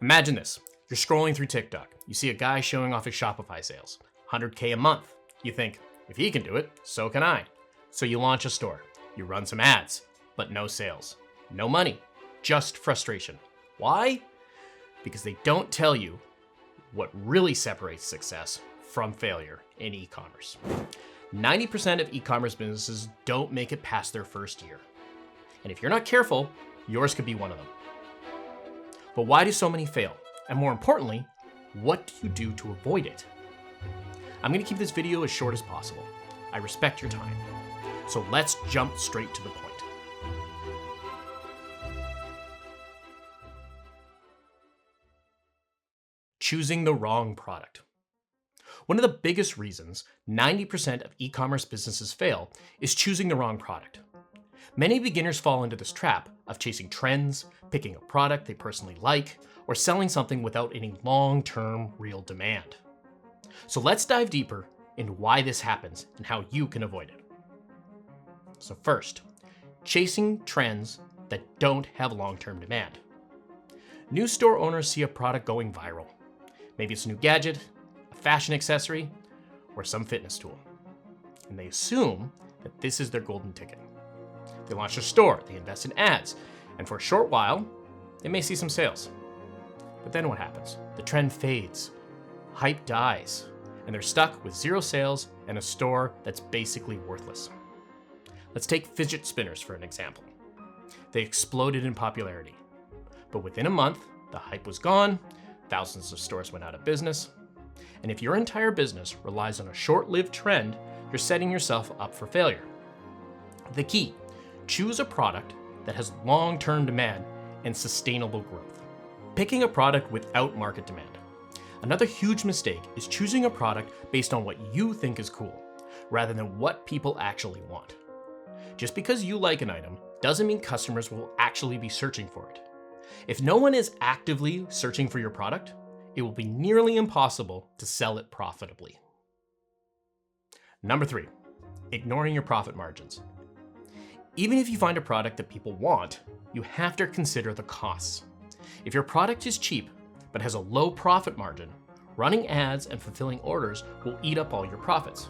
Imagine this. You're scrolling through TikTok. You see a guy showing off his Shopify sales, 100K a month. You think, if he can do it, so can I. So you launch a store. You run some ads, but no sales. No money, just frustration. Why? Because they don't tell you what really separates success from failure in e-commerce. 90% of e-commerce businesses don't make it past their first year. And if you're not careful, yours could be one of them. But why do so many fail? And more importantly, what do you do to avoid it? I'm going to keep this video as short as possible. I respect your time. So let's jump straight to the point. Choosing the wrong product. One of the biggest reasons 90% of e-commerce businesses fail is choosing the wrong product. Many beginners fall into this trap of chasing trends, picking a product they personally like, or selling something without any long-term real demand. So let's dive deeper into why this happens and how you can avoid it. So first, chasing trends that don't have long-term demand. New store owners see a product going viral. Maybe it's a new gadget, a fashion accessory, or some fitness tool. And they assume that this is their golden ticket. They launch a store, they invest in ads, and for a short while, they may see some sales. But then what happens? The trend fades, hype dies, and they're stuck with zero sales and a store that's basically worthless. Let's take fidget spinners for an example. They exploded in popularity, but within a month, the hype was gone, thousands of stores went out of business, and if your entire business relies on a short-lived trend, you're setting yourself up for failure. The key: choose a product that has long-term demand and sustainable growth. Picking a product without market demand. Another huge mistake is choosing a product based on what you think is cool, rather than what people actually want. Just because you like an item doesn't mean customers will actually be searching for it. If no one is actively searching for your product, it will be nearly impossible to sell it profitably. Number 3, ignoring your profit margins. Even if you find a product that people want, you have to consider the costs. If your product is cheap but has a low profit margin, running ads and fulfilling orders will eat up all your profits.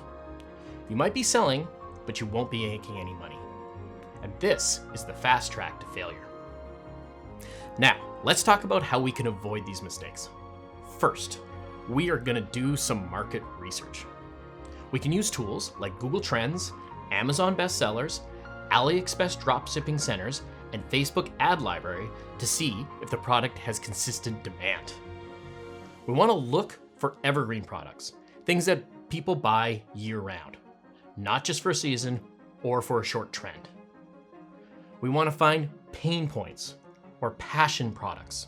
You might be selling, but you won't be making any money. And this is the fast track to failure. Now, let's talk about how we can avoid these mistakes. First, we are going to do some market research. We can use tools like Google Trends, Amazon bestsellers, AliExpress dropshipping centers, and Facebook ad library to see if the product has consistent demand. We want to look for evergreen products, things that people buy year-round, not just for a season or for a short trend. We want to find pain points or passion products.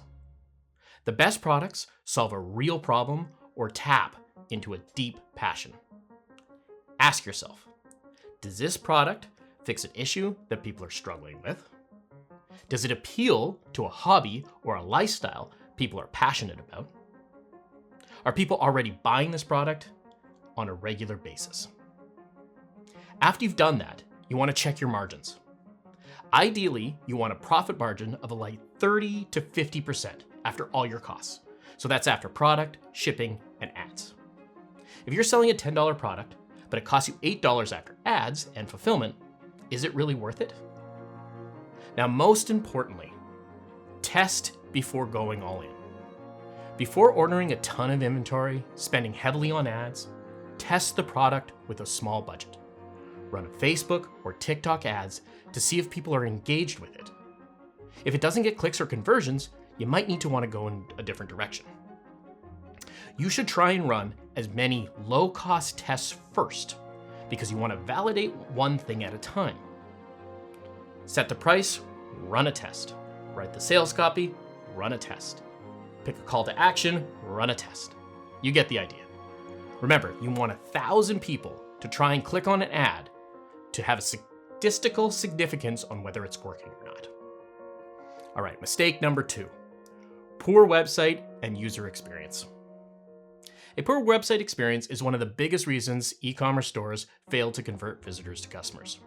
The best products solve a real problem or tap into a deep passion. Ask yourself, does this product fix an issue that people are struggling with? Does it appeal to a hobby or a lifestyle people are passionate about? Are people already buying this product on a regular basis? After you've done that, you want to check your margins. Ideally, you want a profit margin of like 30 to 50% after all your costs. So that's after product, shipping, and ads. If you're selling a $10 product, but it costs you $8 after ads and fulfillment, is it really worth it? Now, most importantly, test before going all in. Before ordering a ton of inventory, spending heavily on ads, test the product with a small budget. Run Facebook or TikTok ads to see if people are engaged with it. If it doesn't get clicks or conversions, you might need to want to go in a different direction. You should try and run as many low-cost tests first, because you want to validate one thing at a time. Set the price, run a test. Write the sales copy, run a test. Pick a call to action, run a test. You get the idea. Remember, you want 1,000 people to try and click on an ad to have a statistical significance on whether it's working or not. All right, mistake number 2, poor website and user experience. A poor website experience is one of the biggest reasons e-commerce stores fail to convert visitors to customers.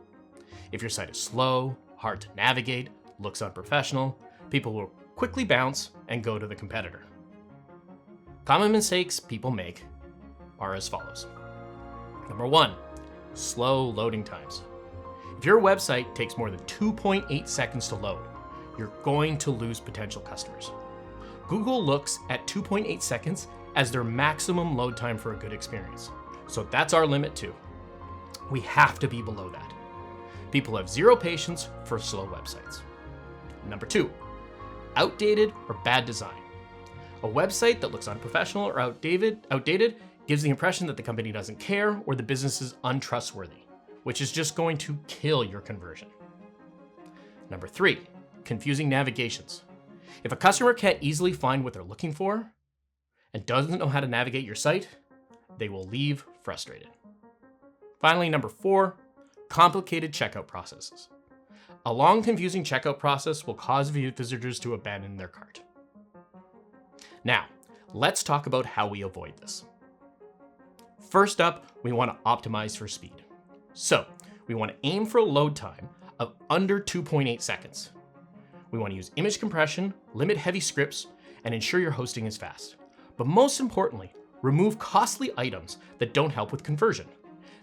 If your site is slow, hard to navigate, looks unprofessional, people will quickly bounce and go to the competitor. Common mistakes people make are as follows. Number 1, slow loading times. If your website takes more than 2.8 seconds to load, you're going to lose potential customers. Google looks at 2.8 seconds as their maximum load time for a good experience. So that's our limit too. We have to be below that. People have zero patience for slow websites. Number 2, outdated or bad design. A website that looks unprofessional or outdated gives the impression that the company doesn't care or the business is untrustworthy, which is just going to kill your conversion. Number 3, confusing navigations. If a customer can't easily find what they're looking for and doesn't know how to navigate your site, they will leave frustrated. Finally, number 4, complicated checkout processes. A long, confusing checkout process will cause visitors to abandon their cart. Now, let's talk about how we avoid this. First up, we want to optimize for speed. So, we want to aim for a load time of under 2.8 seconds. We want to use image compression, limit heavy scripts, and ensure your hosting is fast. But most importantly, remove costly items that don't help with conversion.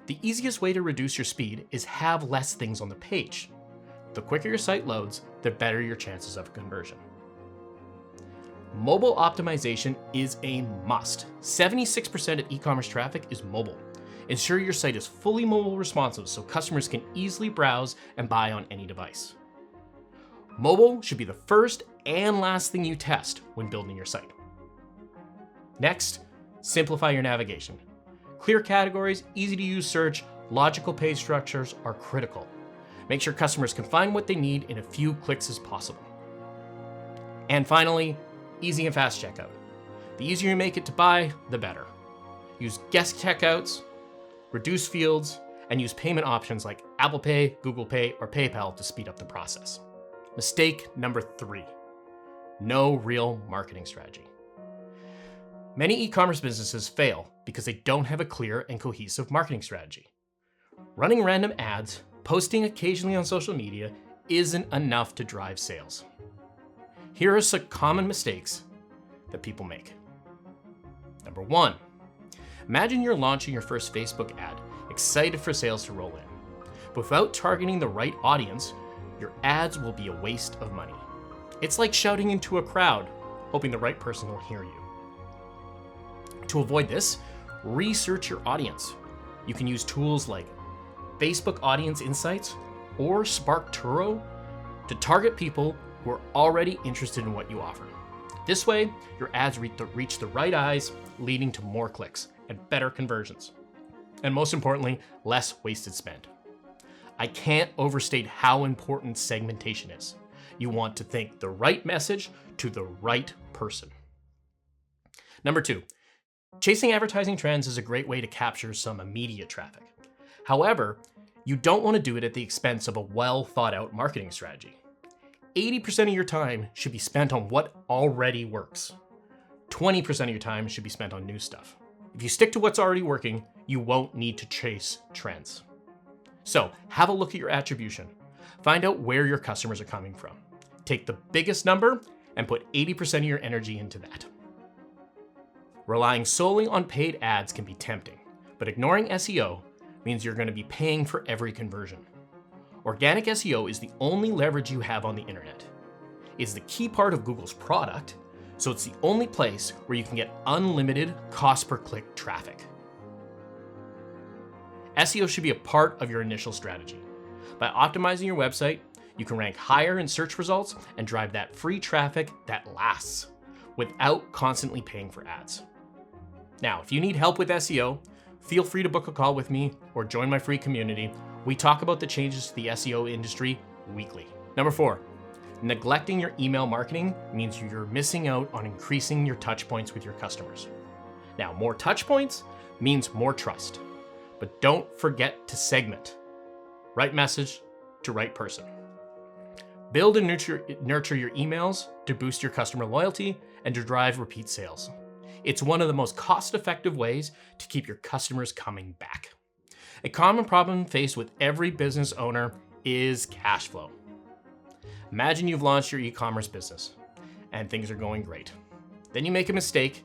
The easiest way to reduce your speed is have less things on the page. The quicker your site loads, the better your chances of conversion. Mobile optimization is a must. 76% of e-commerce traffic is mobile. Ensure your site is fully mobile responsive so customers can easily browse and buy on any device. Mobile should be the first and last thing you test when building your site. Next, simplify your navigation. Clear categories, easy to use search, logical page structures are critical. Make sure customers can find what they need in a few clicks as possible. And finally, easy and fast checkout. The easier you make it to buy, the better. Use guest checkouts, reduce fields, and use payment options like Apple Pay, Google Pay, or PayPal to speed up the process. Mistake number 3, no real marketing strategy. Many e-commerce businesses fail because they don't have a clear and cohesive marketing strategy. Running random ads, posting occasionally on social media isn't enough to drive sales. Here are some common mistakes that people make. Number 1, imagine you're launching your first Facebook ad, excited for sales to roll in. But without targeting the right audience, your ads will be a waste of money. It's like shouting into a crowd, hoping the right person will hear you. To avoid this, research your audience. You can use tools like Facebook Audience Insights or SparkTuro to target people who are already interested in what you offer. This way, your ads reach the right eyes, leading to more clicks and better conversions. And most importantly, less wasted spend. I can't overstate how important segmentation is. You want to think the right message to the right person. Number 2, chasing advertising trends is a great way to capture some immediate traffic. However, you don't want to do it at the expense of a well thought out marketing strategy. 80% of your time should be spent on what already works. 20% of your time should be spent on new stuff. If you stick to what's already working, you won't need to chase trends. So have a look at your attribution. Find out where your customers are coming from. Take the biggest number and put 80% of your energy into that. Relying solely on paid ads can be tempting, but ignoring SEO means you're going to be paying for every conversion. Organic SEO is the only leverage you have on the internet. It's the key part of Google's product, so it's the only place where you can get unlimited cost per click traffic. SEO should be a part of your initial strategy. By optimizing your website, you can rank higher in search results and drive that free traffic that lasts without constantly paying for ads. Now, if you need help with SEO, feel free to book a call with me or join my free community. We talk about the changes to the SEO industry weekly. Number 4, neglecting your email marketing means you're missing out on increasing your touch points with your customers. Now, more touch points means more trust, but don't forget to segment. Right message to right person. Build and nurture your emails to boost your customer loyalty and to drive repeat sales. It's one of the most cost-effective ways to keep your customers coming back. A common problem faced with every business owner is cash flow. Imagine you've launched your e-commerce business. and things are going great. Then you make a mistake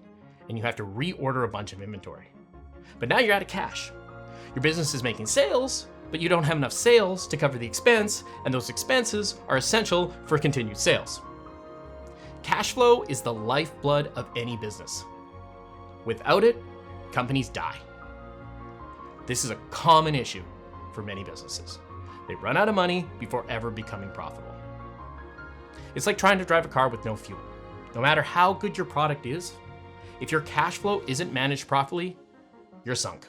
and you have to reorder a bunch of inventory. But now you're out of cash. Your business is making sales, but you don't have enough sales to cover the expense, and those expenses are essential for continued sales. Cash flow is the lifeblood of any business. Without it, companies die. This is a common issue for many businesses. They run out of money before ever becoming profitable. It's like trying to drive a car with no fuel. No matter how good your product is, if your cash flow isn't managed properly, you're sunk.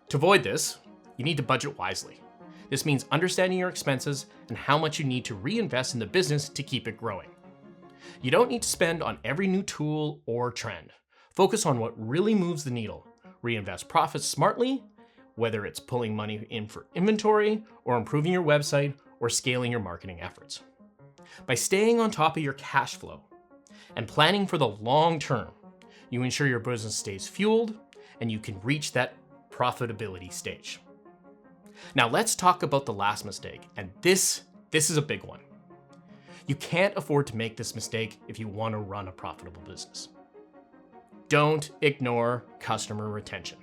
To avoid this, you need to budget wisely. This means understanding your expenses and how much you need to reinvest in the business to keep it growing. You don't need to spend on every new tool or trend. Focus on what really moves the needle. Reinvest profits smartly, whether it's pulling money in for inventory or improving your website or scaling your marketing efforts. By staying on top of your cash flow and planning for the long term, you ensure your business stays fueled and you can reach that profitability stage. Now let's talk about the last mistake, and this is a big one. You can't afford to make this mistake if you want to run a profitable business. Don't ignore customer retention.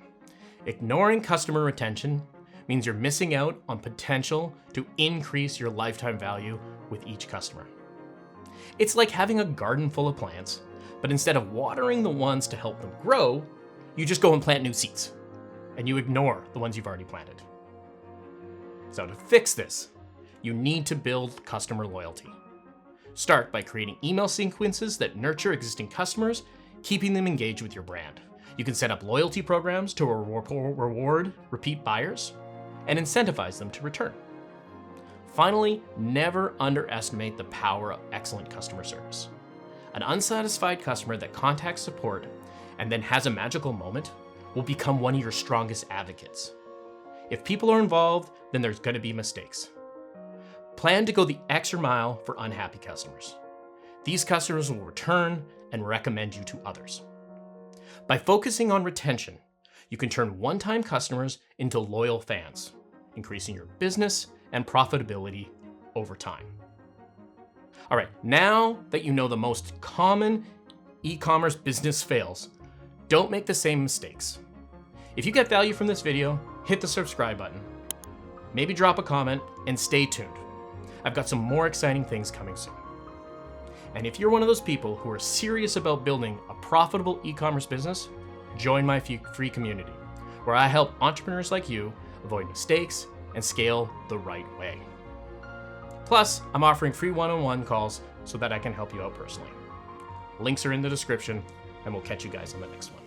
Ignoring customer retention means you're missing out on potential to increase your lifetime value with each customer. It's like having a garden full of plants, but instead of watering the ones to help them grow, you just go and plant new seeds, and you ignore the ones you've already planted. So to fix this, you need to build customer loyalty. Start by creating email sequences that nurture existing customers, keeping them engaged with your brand. You can set up loyalty programs to reward repeat buyers and incentivize them to return. Finally, never underestimate the power of excellent customer service. An unsatisfied customer that contacts support and then has a magical moment will become one of your strongest advocates. If people are involved, then there's going to be mistakes. Plan to go the extra mile for unhappy customers. These customers will return and recommend you to others. By focusing on retention, you can turn one-time customers into loyal fans, increasing your business and profitability over time. All right, now that you know the most common e-commerce business fails, don't make the same mistakes. If you get value from this video, hit the subscribe button, maybe drop a comment, and stay tuned. I've got some more exciting things coming soon. And if you're one of those people who are serious about building a profitable e-commerce business, join my free community, where I help entrepreneurs like you avoid mistakes and scale the right way. Plus, I'm offering free one-on-one calls so that I can help you out personally. Links are in the description, and we'll catch you guys on the next one.